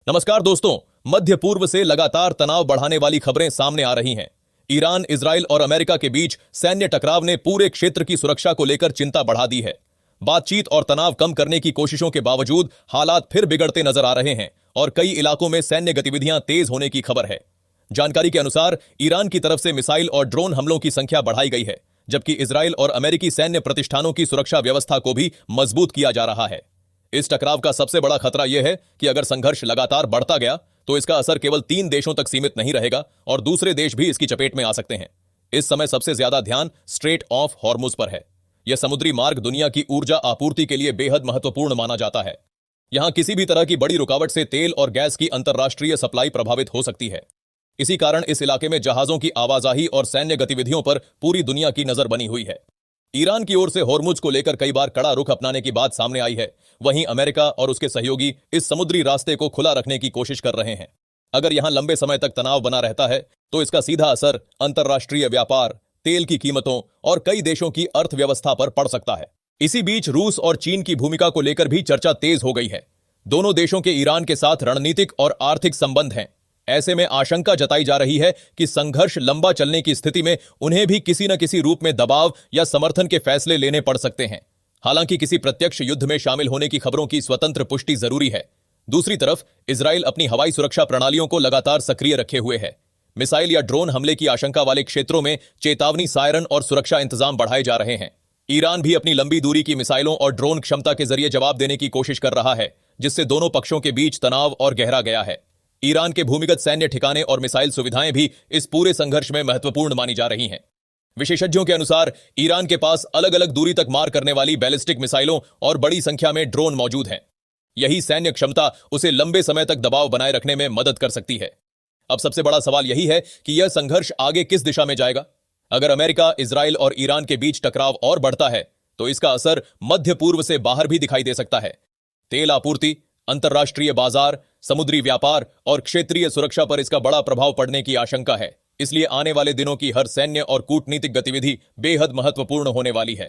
नमस्कार दोस्तों। मध्य पूर्व से लगातार तनाव बढ़ाने वाली खबरें सामने आ रही हैं। ईरान, इजराइल और अमेरिका के बीच सैन्य टकराव ने पूरे क्षेत्र की सुरक्षा को लेकर चिंता बढ़ा दी है। बातचीत और तनाव कम करने की कोशिशों के बावजूद हालात फिर बिगड़ते नजर आ रहे हैं और कई इलाकों में सैन्य गतिविधियां तेज होने की खबर है। जानकारी के अनुसार ईरान की तरफ से मिसाइल और ड्रोन हमलों की संख्या बढ़ाई गई है, जबकि इजराइल और अमेरिकी सैन्य प्रतिष्ठानों की सुरक्षा व्यवस्था को भी मजबूत किया जा रहा है। इस टकराव का सबसे बड़ा खतरा यह है कि अगर संघर्ष लगातार बढ़ता गया तो इसका असर केवल 3 देशों तक सीमित नहीं रहेगा और दूसरे देश भी इसकी चपेट में आ सकते हैं। इस समय सबसे ज्यादा ध्यान स्ट्रेट ऑफ हॉर्मुज पर है। यह समुद्री मार्ग दुनिया की ऊर्जा आपूर्ति के लिए बेहद महत्वपूर्ण माना जाता है। यहां किसी भी तरह की बड़ी रुकावट से तेल और गैस की अंतर्राष्ट्रीय सप्लाई प्रभावित हो सकती है। इसी कारण इस इलाके में जहाजों की आवाजाही और सैन्य गतिविधियों पर पूरी दुनिया की नजर बनी हुई है। ईरान की ओर से होर्मुज को लेकर कई बार कड़ा रुख अपनाने की बात सामने आई है। वहीं अमेरिका और उसके सहयोगी इस समुद्री रास्ते को खुला रखने की कोशिश कर रहे हैं। अगर यहां लंबे समय तक तनाव बना रहता है तो इसका सीधा असर अंतर्राष्ट्रीय व्यापार, तेल की कीमतों और कई देशों की अर्थव्यवस्था पर पड़ सकता है। इसी बीच रूस और चीन की भूमिका को लेकर भी चर्चा तेज हो गई है। दोनों देशों के ईरान के साथ रणनीतिक और आर्थिक संबंध हैं। ऐसे में आशंका जताई जा रही है कि संघर्ष लंबा चलने की स्थिति में उन्हें भी किसी न किसी रूप में दबाव या समर्थन के फैसले लेने पड़ सकते हैं। हालांकि किसी प्रत्यक्ष युद्ध में शामिल होने की खबरों की स्वतंत्र पुष्टि जरूरी है। दूसरी तरफ इजराइल अपनी हवाई सुरक्षा प्रणालियों को लगातार सक्रिय रखे हुए है। मिसाइल या ड्रोन हमले की आशंका वाले क्षेत्रों में चेतावनी सायरन और सुरक्षा इंतजाम बढ़ाए जा रहे हैं। ईरान भी अपनी लंबी दूरी की मिसाइलों और ड्रोन क्षमता के जरिए जवाब देने की कोशिश कर रहा है, जिससे दोनों पक्षों के बीच तनाव और गहरा गया है। ईरान के भूमिगत सैन्य ठिकाने और मिसाइल सुविधाएं भी इस पूरे संघर्ष में महत्वपूर्ण मानी जा रही हैं। विशेषज्ञों के अनुसार ईरान के पास अलग अलग दूरी तक मार करने वाली बैलिस्टिक मिसाइलों और बड़ी संख्या में ड्रोन मौजूद हैं। यही सैन्य क्षमता उसे लंबे समय तक दबाव बनाए रखने में मदद कर सकती है। अब सबसे बड़ा सवाल यही है कि यह संघर्ष आगे किस दिशा में जाएगा। अगर अमेरिका, इजराइल और ईरान के बीच टकराव और बढ़ता है तो इसका असर मध्य पूर्व से बाहर भी दिखाई दे सकता है। तेल आपूर्ति, अंतर्राष्ट्रीय बाजार, समुद्री व्यापार और क्षेत्रीय सुरक्षा पर इसका बड़ा प्रभाव पड़ने की आशंका है। इसलिए आने वाले दिनों की हर सैन्य और कूटनीतिक गतिविधि बेहद महत्वपूर्ण होने वाली है।